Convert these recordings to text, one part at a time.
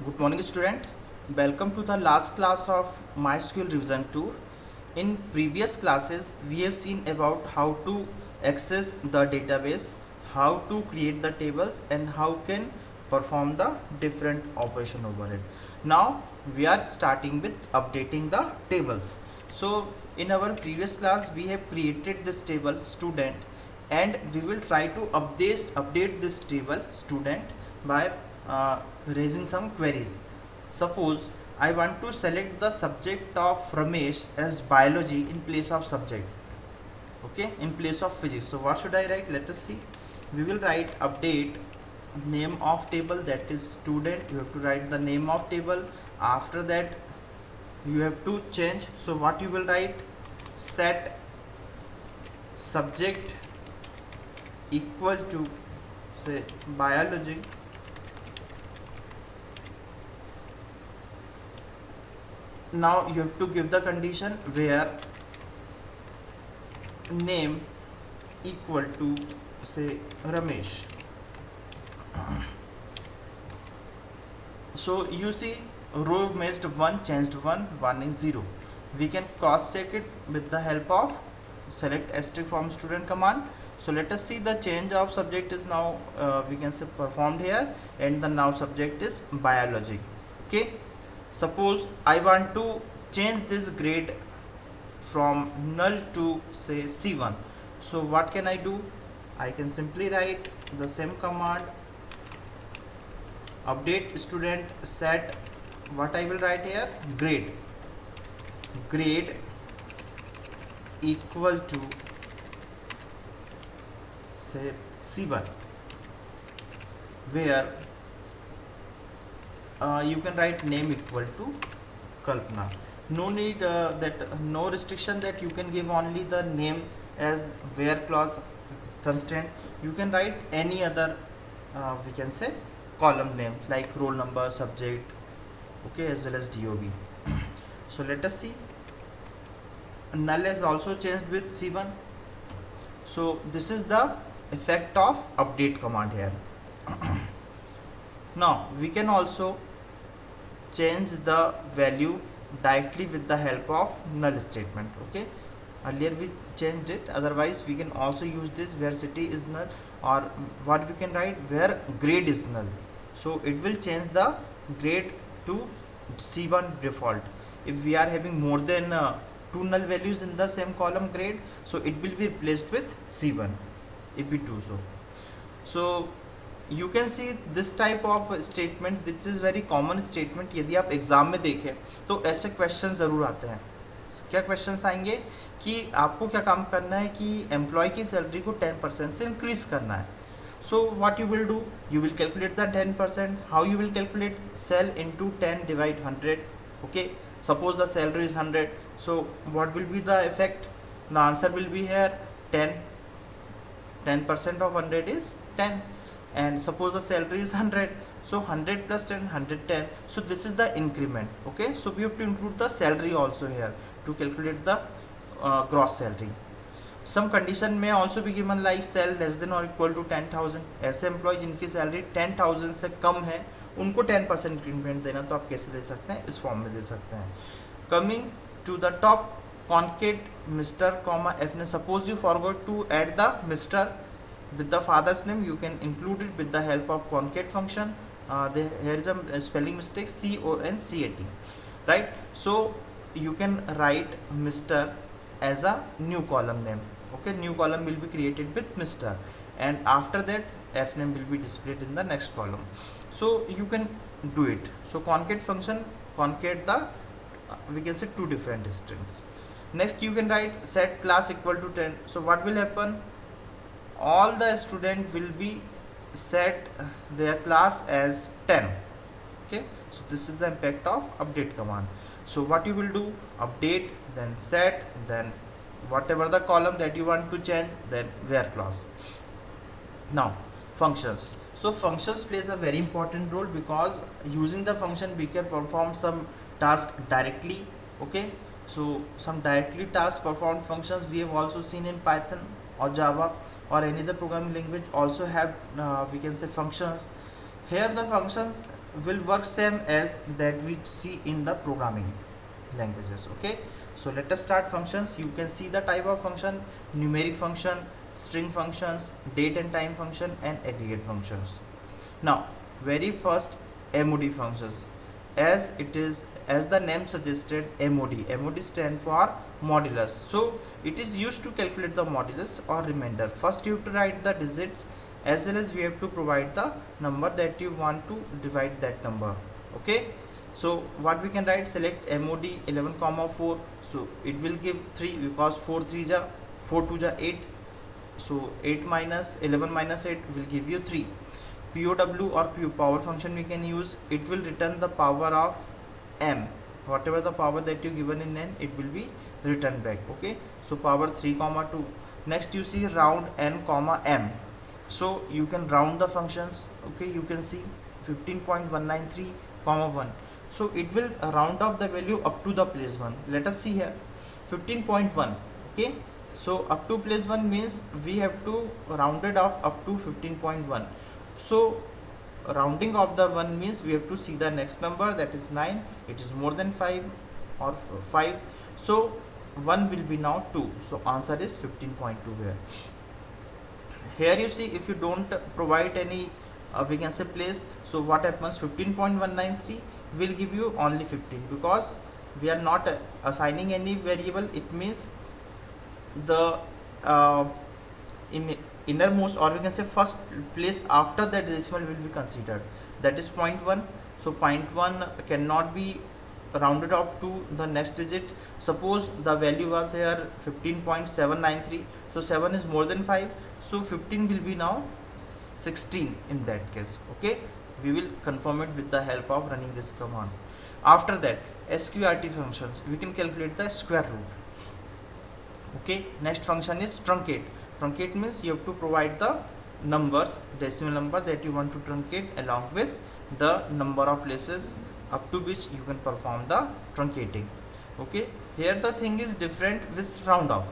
Good morning, student. Welcome to the last class of MySQL Revision Tour. In previous classes, we have seen about how to access the database, how to create the tables, and how can perform the different operation over it. Now we are starting with updating the tables. So in our previous class, we have created this table student, and we will try to update this table student by raising some queries. Suppose I want to select the subject of Ramesh as biology in place of subject, okay, in place of physics. So what should I write? Let us see. We will write update name of table, that is student. You have to write the name of table. After that you have to change. So what you will write? Set subject equal to, say, biology. Now you have to give the condition where name equal to, say, Ramesh. So you see, row missed 1, changed 1 is 0. We can cross check it with the help of select asterisk from student command. So let us see, the change of subject is now we can say performed here, and the now subject is biology. Okay, suppose I want to change this grade from null to, say, C1. So what can I do? I can simply write the same command, update student, set, what I will write here? Grade equal to, say, C1, where you can write name equal to Kalpana. No need no restriction that you can give only the name as where clause constraint. You can write any other we can say column name like roll number, subject, okay, as well as DOB. So let us see, null is also changed with C1. So this is the effect of update command here. Now we can also change the value directly with the help of null statement. Okay, earlier we changed it, otherwise we can also use this where city is null, or what we can write, where grade is null. So it will change the grade to C1 default. If we are having more than 2 null values in the same column grade, so it will be replaced with C1 if we do so. So you can see this type of statement, this is very common statement. यदि आप exam में देखें तो ऐसे question ज़रूर आते हैं. क्या क्वेश्चंस आएंगे कि आपको क्या काम करना है कि एम्प्लॉय की सैलरी को 10% से इंक्रीज करना है. So what you will do? You will calculate the 10%. How you will calculate? Cell into 10 divide 100. Okay. Suppose the salary is 100. So what will be the effect? The answer will be here 10. 10% of 100 is 10. And suppose the salary is 100. So 100 plus 10, 110. So this is the increment. Okay. So we have to include the salary also here to calculate the gross salary. Some condition may also be given like cell less than or equal to 10,000. ऐसे employ जिनकी salary 10,000 से कम है उनको 10% increment देना, तो आप कैसे दे सकते हैं? इस फॉर्म में दे सकते हैं. Coming to the top, concat mister comma F ने. Suppose you forgot to add the mister with the father's name, you can include it with the help of concat function. Here is a spelling mistake, CONCAT, right? So you can write Mr. as a new column name. Okay, new column will be created with Mr. and after that F name will be displayed in the next column. So you can do it. So concat function concat the we can say two different strings. Next you can write set class equal to 10. So what will happen? All the student will be set their class as 10. Okay, so this is the impact of update command. So what you will do? Update, then set, then whatever the column that you want to change, then where clause. Now functions. So functions plays a very important role because using the function we can perform some task directly. Okay, so some directly task performed functions we have also seen in Python or Java or any other programming language also have we can say functions. Here the functions will work same as that we see in the programming languages. Okay, so let us start functions. You can see the type of function: numeric function, string functions, date and time function, and aggregate functions. Now very first, MOD functions. As the name suggested, MOD stand for modulus. So it is used to calculate the modulus or remainder. First you have to write the digits, as well as we have to provide the number that you want to divide that number. Okay, so what we can write: select MOD 11 comma 4. So it will give 3, because 4 3 ja 4 2 ja 8. So 8 minus 11 minus 8 will give you 3. POW or power function we can use. It will return the power of m. Whatever the power that you given in n, it will be returned back. Okay, so power 3 comma 2. Next you see round n comma m. So you can round the functions. Okay, you can see 15.193 comma 1. So it will round off the value up to the place 1. Let us see here 15.1. Okay, so up to place 1 means we have to round it off up to 15.1. So rounding of the 1 means we have to see the next number, that is 9. It is more than 5 or 5. So 1 will be now 2. So answer is 15.2 here. Here you see, if you don't provide any we can say place, so what happens: 15.193 will give you only 15, because we are not assigning any variable. It means the innermost, or we can say first place after that decimal will be considered, that is 0.1. so 0.1 cannot be rounded up to the next digit. Suppose the value was here 15.793, so 7 is more than 5, so 15 will be now 16 in that case. Okay, we will confirm it with the help of running this command. After that, SQRT functions, we can calculate the square root. Okay, next function is truncate. Truncate means you have to provide the numbers, decimal number that you want to truncate, along with the number of places up to which you can perform the truncating. Okay, here the thing is different with round off.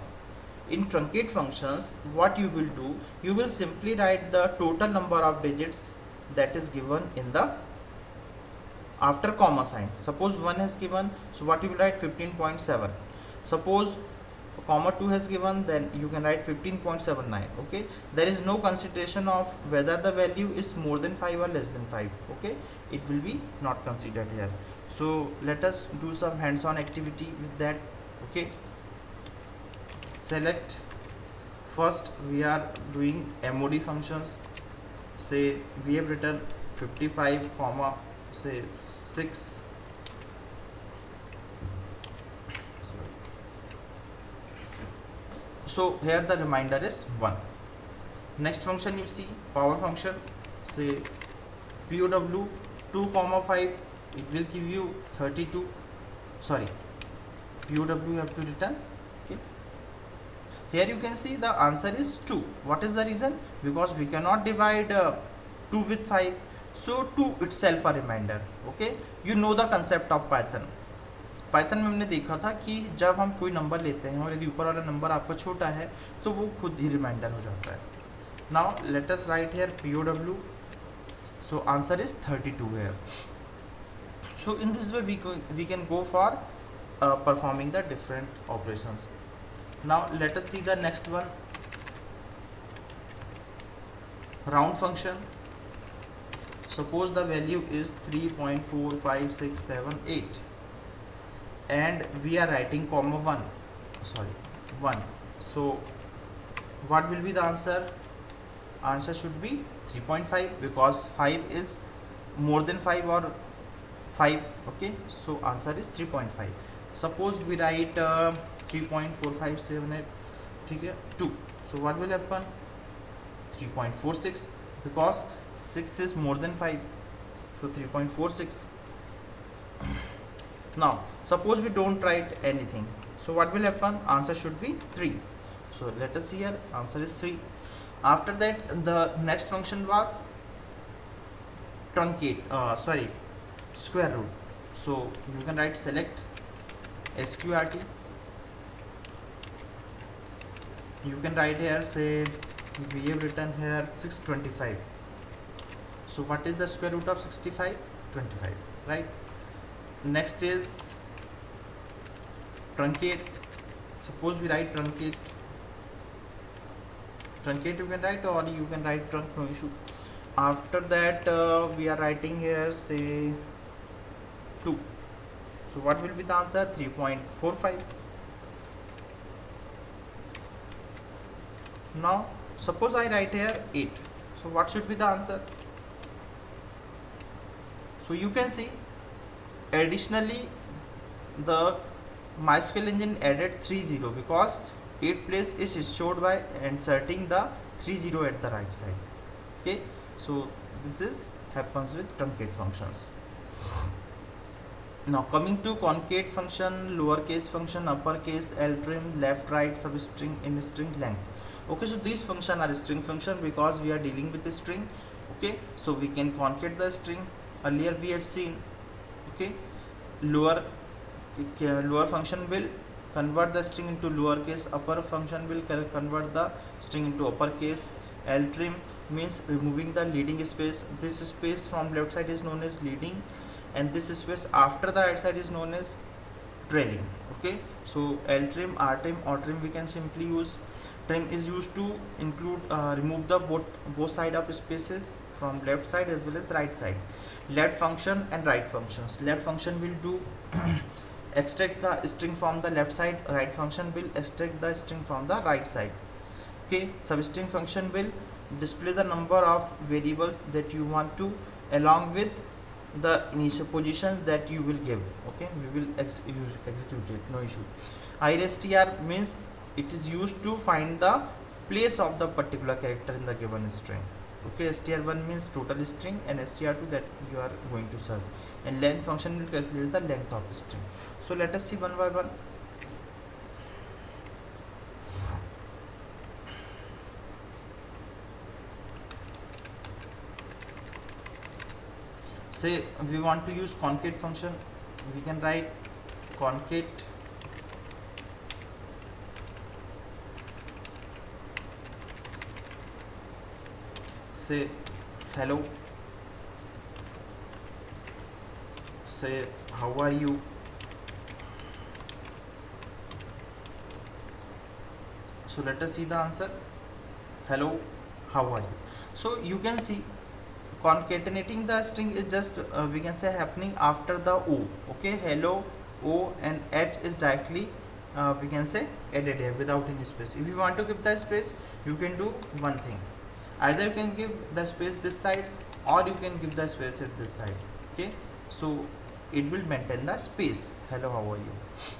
In truncate functions, what you will do, you will simply write the total number of digits that is given in the after comma sign. Suppose 1 has given, so what you will write: 15.7. Suppose comma 2 has given, then you can write 15.79. okay, there is no consideration of whether the value is more than 5 or less than 5. okay, it will be not considered here. So let us do some hands-on activity with that. Okay, select, first we are doing MOD functions. Say we have written 55 comma say 6. So here the remainder is 1. Next function you see, power function. Say POW 2 comma 5, it will give you 32. Sorry, POW you have to return. Okay, here you can see the answer is 2. What is the reason? Because we cannot divide 2 with 5, so 2 itself a remainder. Okay, you know the concept of Python. Python में हमने देखा था कि जब हम कोई number लेते हैं और यदि ऊपर वाला नंबर आपका छोटा है तो वो खुद ही रिमाइंडर हो जाता है. Now let us write here POW. So answer is 32 here. So in this way we can go for performing the different operations. Now let us see the next one, round function. Suppose the value is 3.45678 and we are writing comma 1. So what will be the answer? Answer should be 3.5, because 5 is more than 5 or 5. okay, so answer is 3.5. Suppose we write 3.4578 ठीक है 2. so what will happen? 3.46, because 6 is more than 5, so 3.46. Now suppose we don't write anything, so what will happen? Answer should be 3. So let us see here, answer is 3. After that, the next function was truncate, square root. So you can write select SQRT. You can write here, say we have written here 625. So what is the square root of 65? 25, right? Next is truncate. Suppose we write truncate, you can write, or you can write trunk, no issue. After that we are writing here say 2. So what will be the answer? 3.45. Now suppose I write here 8. So what should be the answer? So you can see additionally the MySQL engine added 30 because 8 place is stored by inserting the 30 at the right side. Okay, so this is happens with truncate functions. Now coming to concate function, lowercase function, uppercase, ltrim, left, right, substring, in string, length. Okay, so these function are string function because we are dealing with a string. Okay, so we can concate the string. Earlier we have seen, okay, lower function will convert the string into lowercase, upper function will convert the string into uppercase. Ltrim means removing the leading space. This space from left side is known as leading, and this space after the right side is known as trailing. Okay, so ltrim, rtrim, or trim we can simply use. Trim is used to include remove the both side of spaces from left side as well as right side. Let function and right functions. Let function will do extract the string from the left side, right function will extract the string from the right side. Okay, substring function will display the number of variables that you want to along with the initial position that you will give. Okay, we will execute it, no issue. IRSTR means it is used to find the place of the particular character in the given string. Okay, str1 means total string, and str2 that you are going to search, and length function will calculate the length of string. So let us see one by one. Say we want to use concate function, we can write concate say hello, say how are you, so let us see the answer. Hello, how are you? So you can see concatenating the string is just we can say happening after the O. Okay, hello, O, and H is directly we can say added here without any space. If you want to give the space, you can do one thing. Either you can give the space this side, or you can give the space at this side. Okay, so it will maintain the space. Hello, how are you?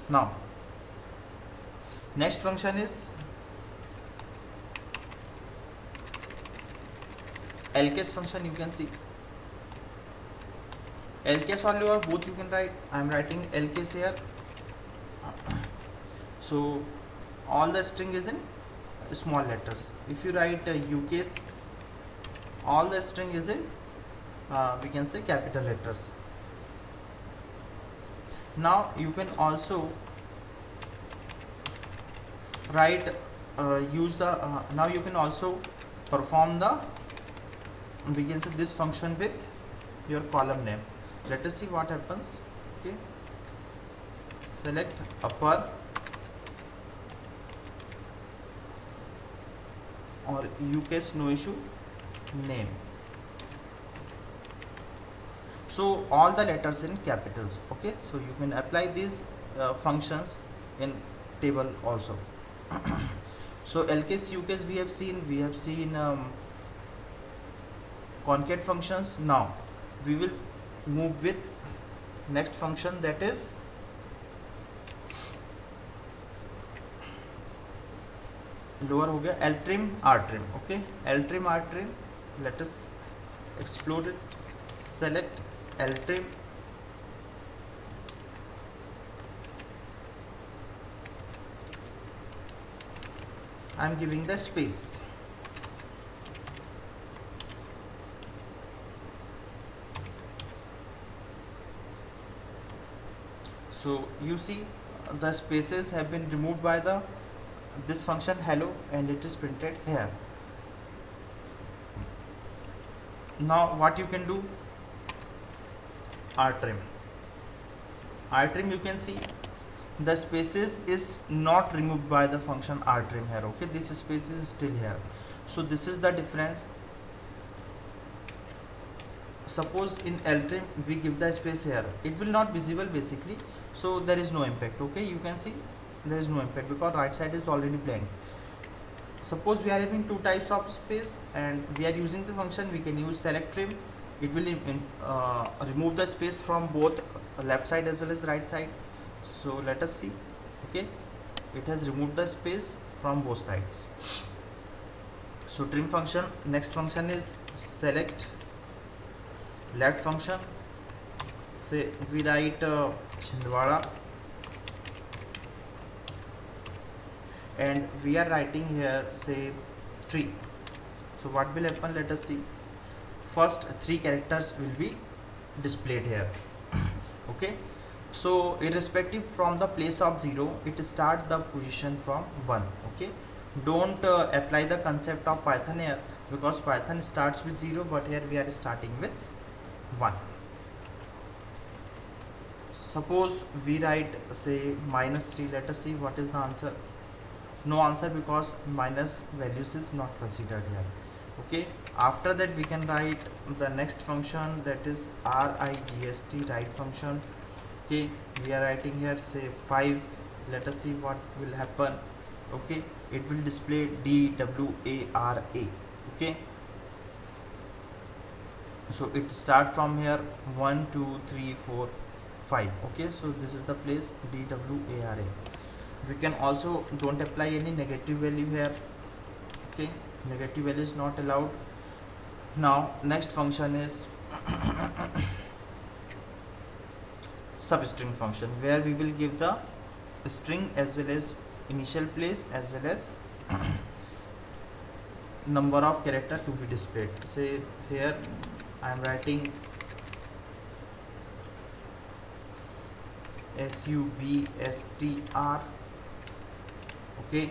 Now next function is lcase function. You can see lcase or lower, both you can write. I am writing lcase here. So all the string is in small letters. If you write ucase, all the string is in we can say capital letters. Now you can also write use the now you can also perform the we can say this function with your column name. Let us see what happens. Okay, select upper or ucase, no issue, name. So all the letters in capitals. Okay, so you can apply these functions in table also. So lcase, ucase we have seen concate functions. Now we will move with next function, that is lower हो गया ltrim, rtrim. Okay, ltrim, rtrim, let us explore it. Select ltrim, I am giving the space. So you see the spaces have been removed by the this function hello, and it is printed here. Now what you can do, rtrim. Rtrim, you can see the spaces is not removed by the function rtrim here. Okay, this space is still here. So this is the difference. Suppose in ltrim we give the space here, it will not visible basically, so there is no impact. Okay, you can see there is no impact because right side is already blank. Suppose we are having two types of space and we are using the function, we can use select trim. It will remove the space from both left side as well as right side. So let us see. Okay, it has removed the space from both sides. So trim function. Next function is select left function. Say we write Chhindwara and we are writing here say 3. So what will happen, let us see. First 3 characters will be displayed here. Okay, so irrespective from the place of 0, it start the position from 1. Okay, don't apply the concept of Python here because Python starts with 0, but here we are starting with 1. Suppose we write say -3. Let us see what is the answer. No answer because minus values is not considered here. Okay, after that we can write the next function, that is rigst, right function. Okay, we are writing here say 5. Let us see what will happen. Okay, it will display DWARA. Okay, so it start from here 1 2 3 4 5. Okay, so this is the place DWARA. We can also don't apply any negative value here. Okay, negative value is not allowed. Now next function is substring function, where we will give the string as well as initial place as well as number of character to be displayed. Say here I am writing SUBSTR. Okay,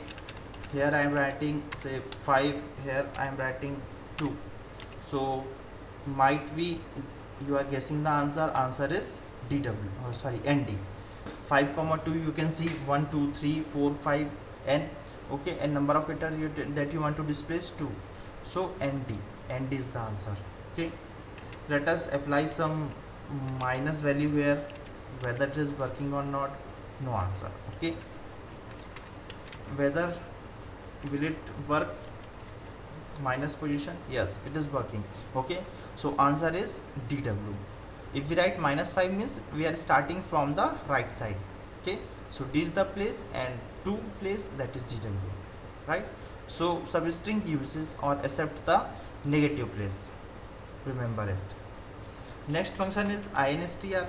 here I am writing say 5, here I am writing 2. So might be you are guessing the answer is ND. 5 comma 2, you can see 1 2 3 4 5 n. Okay, and number of characters that you want to display is 2, so ND is the answer. Okay, let us apply some minus value here, whether it is working or not. No answer. Okay, whether will it work minus position? Yes, it is working. Okay, so answer is DW. If we write -5 means we are starting from the right side. Okay, so D is the place and 2 place, that is DW, right? So substring uses or accept the negative place, remember it. Next function is INSTR.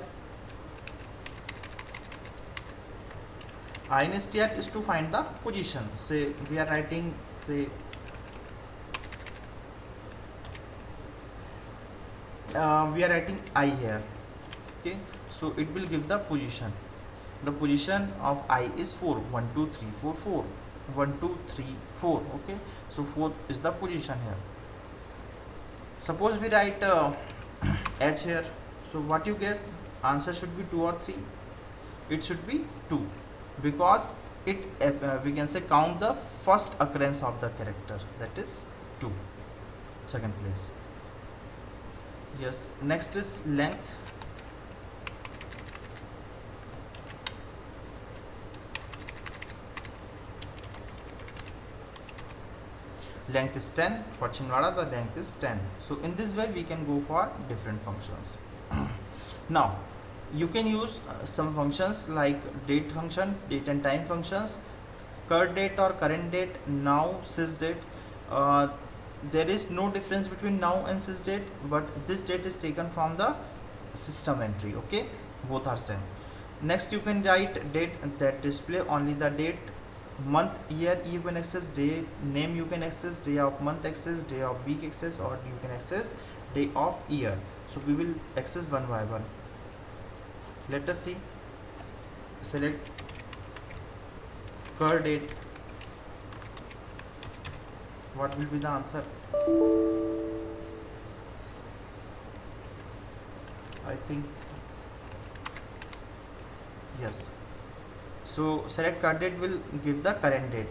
INSTR is to find the position. Say we are writing say we are writing I here. Okay, so it will give the position. The position of I is 4. 1 2 3 4 4. 1 2 3 4. Okay, so 4 is the position here. Suppose we write H here. So what you guess? Answer should be 2 or 3. It should be 2 because it we can say count the first occurrence of the character, that is 2, second place. Yes, next is length. Length is 10. For Chhindwara the length is 10. So in this way we can go for different functions. Now you can use some functions like date function, date and time functions, current date or current date, now, sysdate. There is no difference between now and sysdate, but this date is taken from the system entry. Okay, both are same. Next you can write date that display only the date, month, year you can access, day, name you can access, day of month access, day of week access, or you can access day of year. So we will access one by one. Let us see. Select current date. What will be the answer? I think Yes. So select card date will give the current date.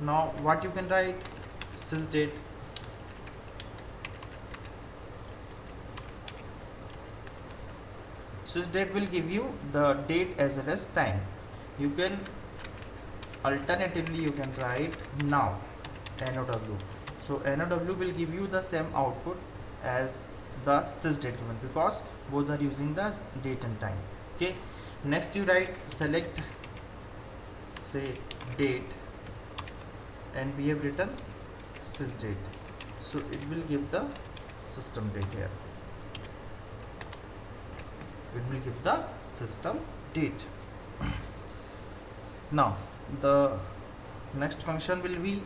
Now what you can write, sys date. Sys date will give you the date as well as time. You can alternatively you can write now, NOW. So NOW will give you the same output as the sys date given, because both are using the date and time. Okay. Next you write select, say, date, and we have written sys date. So it will give the system date here. It will give the system date. Now the next function will be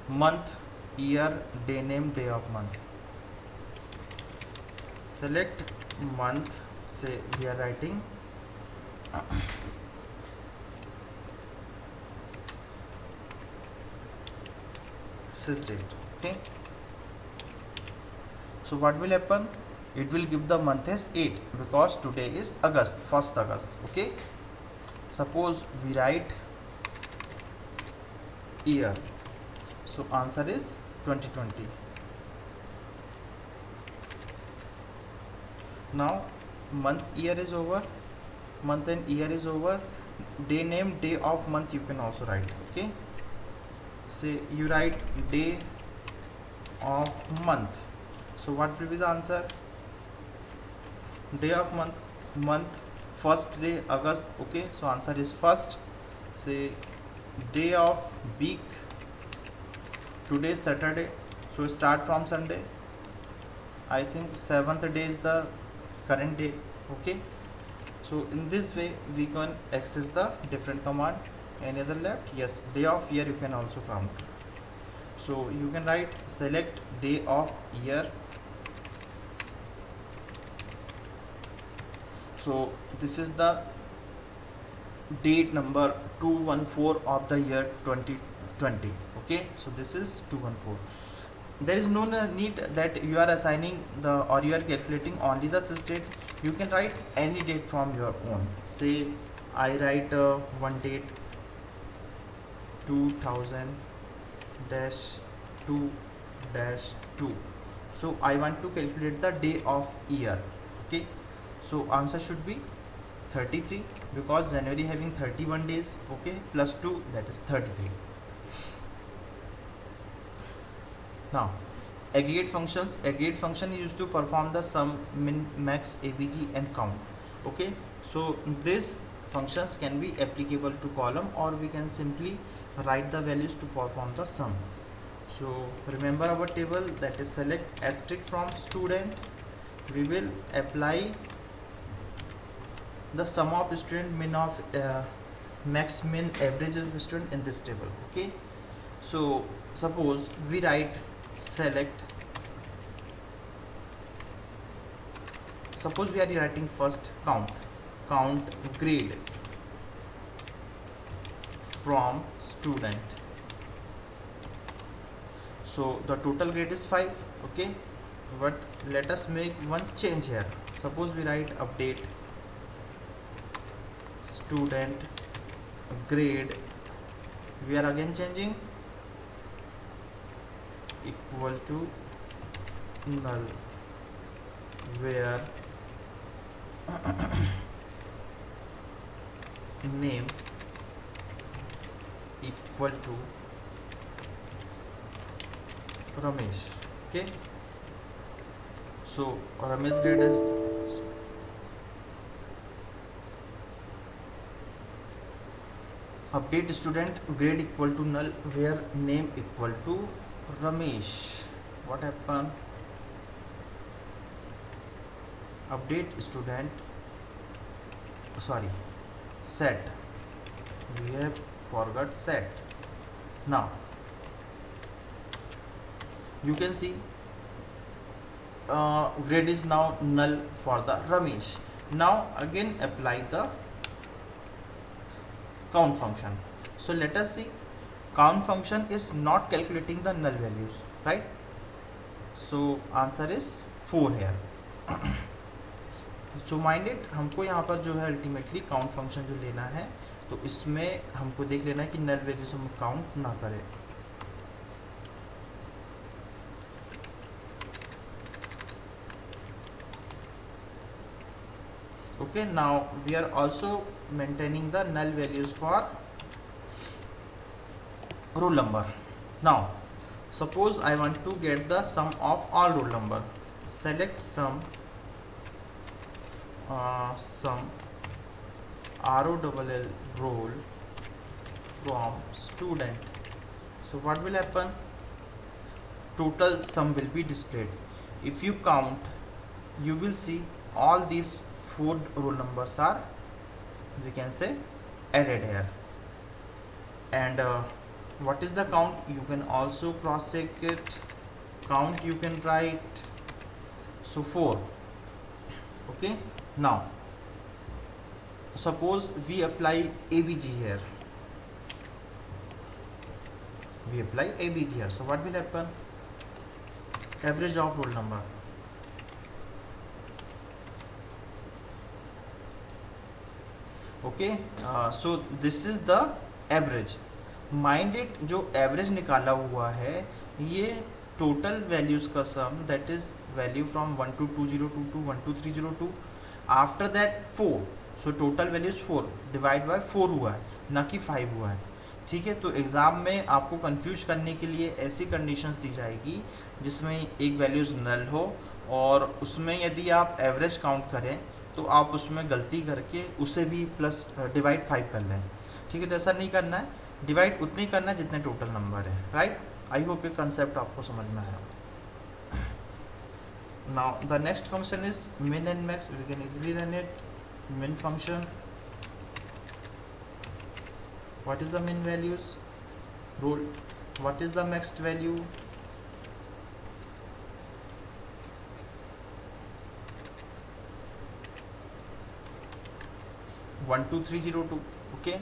month, year, day name, day of month. Select month, say we are writing sys date. Okay. So what will happen? It will give the month as 8 because today is August, 1st August. Okay. Suppose we write year. So answer is 2020. Now month, year is over, month and year is over. Day name, day of month you can also write. Okay. Say you write day of month. So what will be the answer? Day of month, first day August. Okay, so answer is first. Say day of week, today is Saturday, so start from Sunday. I think 7th day is the current day. Okay, so in this way we can access the different command. Any other left? Yes, day of year you can also count. So you can write select day of year. So this is the date number 214 of the year 2020. Okay, so this is 214. There is no need that you are assigning the, or you are calculating only the sys date. You can write any date from your own. Say I write one date 2000-2-2. So I want to calculate the day of year. Okay, so answer should be 33 because January having 31 days. Okay, plus 2, that is 33. Now aggregate functions. Aggregate function is used to perform the sum, min, max, ABG and count. Okay, so these functions can be applicable to column, or we can simply write the values to perform the sum. So remember our table, that is select asterisk from student. We will apply the sum of student, min of max, min, average of student in this table. Okay, so suppose we write select, suppose we are writing first count grade from student. So the total grade is 5. Okay, but let us make one change here. Suppose we write update student grade. We are again changing equal to null, where name equal to Ramesh. Okay, so Ramesh grade is update student grade equal to null, where name equal to Ramesh. What happened? Update student, sorry, set. We have forgot set. Now you can see grade is now null for the Ramesh. Now again apply the count function. So let us see, count function is not calculating the null values, right? So answer is 4 here. So minded हमको यहाँ पर जो है ultimately count function जो लेना है, तो इसमें हमको देख लेना है कि नल वैल्यूज हम काउंट ना करें। Okay, now we are also maintaining the null values for roll number. Now suppose I want to get the sum of all roll number. Select sum ROLL roll from student. So what will happen? Total sum will be displayed. If you count, you will see all these 4 roll numbers are, we can say, added here. And what is the count? You can also cross check it. Count you can write, so 4. Okay, now suppose we apply ABG here. We apply ABG here. So what will happen? Average of roll number. Okay, so this is the average. Mind it, जो average निकाला हुआ है ये total values का sum, that is value from 1 to 2022 1 to 302, after that 4. So total value is 4 divide by 4 हुआ है, ना कि 5 हुआ है. ठीक है, तो एग्ज़ाम में आपको कंफ्यूज करने के लिए ऐसी कंडीशंस दी जाएगी जिसमें एक वैल्यूज़ नल हो और उसमें यदि आप एवरेज काउंट करें तो आप उसमें गलती करके उसे भी प्लस डिवाइड 5 कर लें. ठीक है, तो ऐसा नहीं करना है, डिवाइड उतने ही करना है जितने टोटल नंबर है. राइट, आई होप ये कंसेप्ट आपको समझ में आया. Now the next function is min and max. We can easily run it. min function, what is the min values? Roll, what is the max value? One two three zero two. Okay,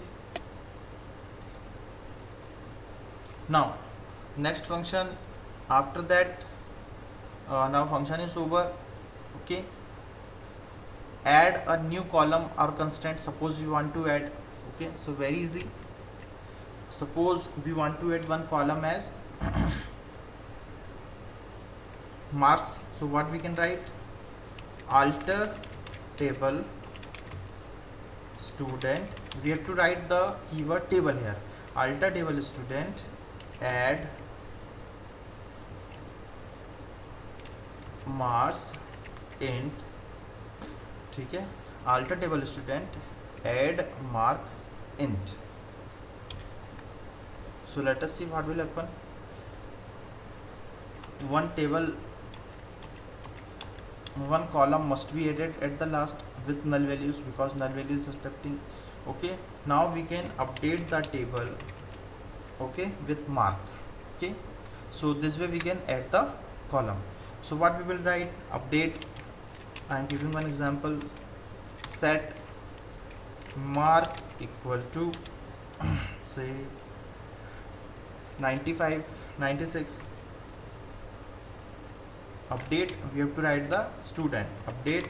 now next function. After that, now function is over. Okay, add a new column or constraint. Suppose we want to add, okay, so very easy. Suppose we want to add one column as marks. So what we can write? Alter table student. We have to write the keyword table here. Alter table student, add marks int. ठीक है, alter table student, add mark int. So let us see what will happen. One column must be added at the last with null values because null values is accepting. Okay, now we can update the table, okay, with mark. Okay, so this way we can add the column. So what we will write? Update. I am giving one example. Set mark equal to say 95 96. Update, we have to write the student. Update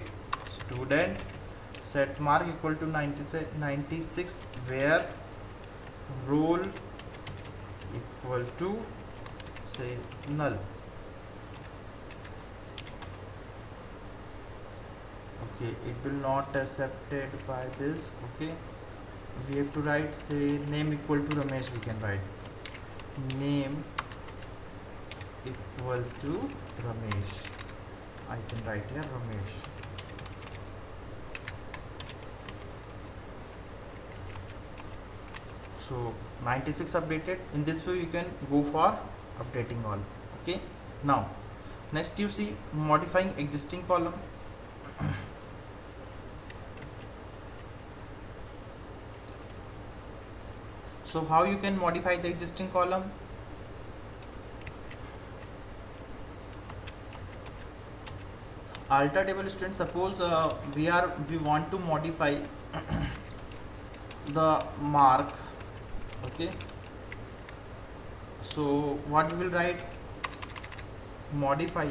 student, set mark equal to 96 where roll equal to say null. Okay, it will not accepted by this. Okay, we have to write say name equal to Ramesh. We can write name equal to Ramesh. I can write here Ramesh. So 96 updated. In this way you can go for updating all. Okay, now next you see modifying existing column. So how you can modify the existing column? Alter table student. Suppose we want to modify the mark. Okay. So what we will write? Modify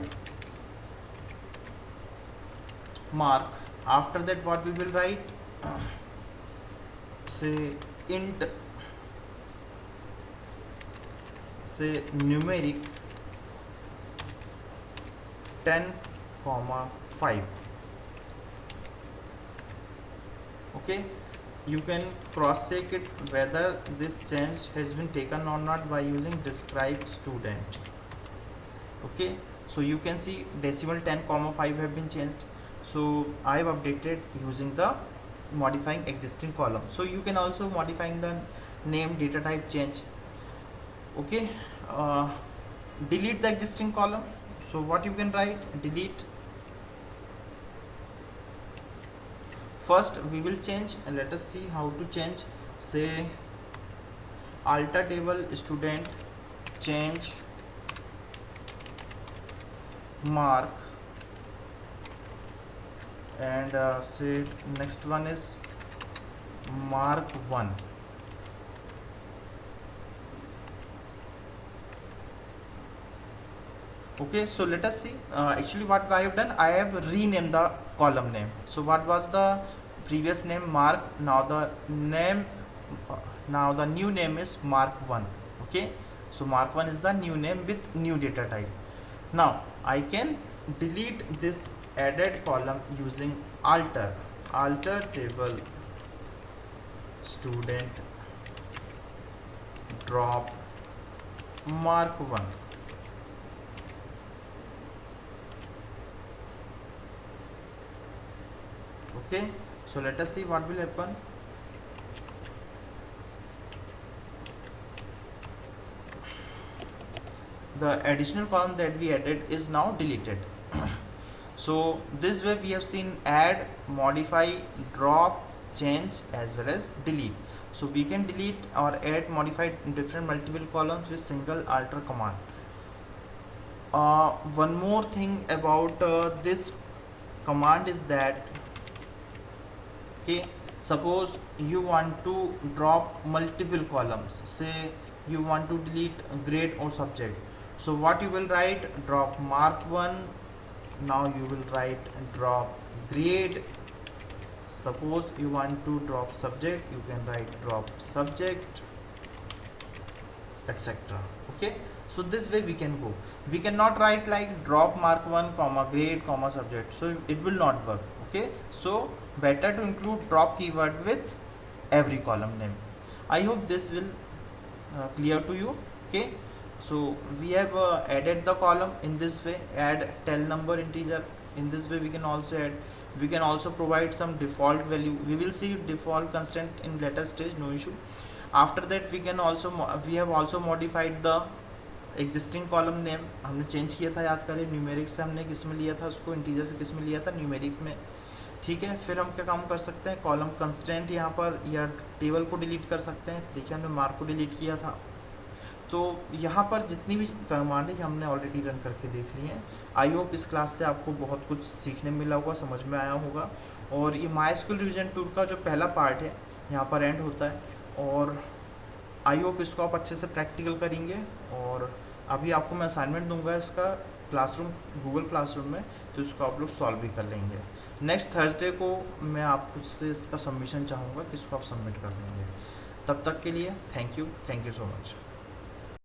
mark After that what we will write, say int, say numeric 10 comma 5. Okay, you can cross check it whether this change has been taken or not by using describe student. Okay, so you can see decimal 10 comma 5 have been changed. So I have updated using the modifying existing column. So you can also modifying the name, data type change. Okay, delete the existing column. So what you can write, delete. First we will change, and let us see how to change. Say alter table student change mark, and say next one is mark 1. Okay, so let us see, actually what I have done, I have renamed the column name. So what was the previous name? Mark. Now the name, now the new name is mark 1. Okay, so mark 1 is the new name with new data type. Now I can delete this added column using alter table student drop mark 1. Okay, so let us see what will happen. The additional column that we added is now deleted. So this way we have seen add, modify, drop, change as well as delete. So we can delete or add, modify different multiple columns with single alter command. One more thing about this command is that, okay, suppose you want to drop multiple columns, say you want to delete grade or subject. So what you will write, drop mark 1. Now you will write drop grade. Suppose you want to drop subject, you can write drop subject, etc. Okay, so this way we can go. We cannot write like drop mark 1 comma grade comma subject, so it will not work. Okay, so better to include drop keyword with every column name. I hope this will clear to you. Okay, so we have added the column in this way, add tel number integer. In this way we can also add, we can also provide some default value. We will see default constant in later stage, no issue. After that we can also we have also modified the existing column name. हमने change किया था, याद करें, numeric से हमने किस में लिया था उसको, इंटीजर से किस में लिया था, न्यूमेरिक में. ठीक है, फिर हम क्या काम कर सकते हैं, कॉलम कंस्टेंट यहाँ पर या टेबल को डिलीट कर सकते हैं. देखिए हमने मार्क को डिलीट किया था. तो यहाँ पर जितनी भी कमांड है हमने ऑलरेडी रन करके देख ली हैं. आई होप इस क्लास से आपको बहुत कुछ सीखने मिला होगा, समझ में आया होगा. और ये MySQL रिवीजन टूर का जो पहला पार्ट है यहाँ पर एंड होता है. और आई होप इसको आप अच्छे से प्रैक्टिकल करेंगे. और अभी आपको मैं असाइनमेंट दूंगा इसका क्लासरूम, गूगल क्लासरूम में, तो इसको आप लोग सॉल्व भी कर लेंगे. नेक्स्ट थर्सडे को मैं आपसे इसका सबमिशन चाहूँगा कि इसको आप सबमिट कर देंगे. तब तक के लिए थैंक यू सो मच.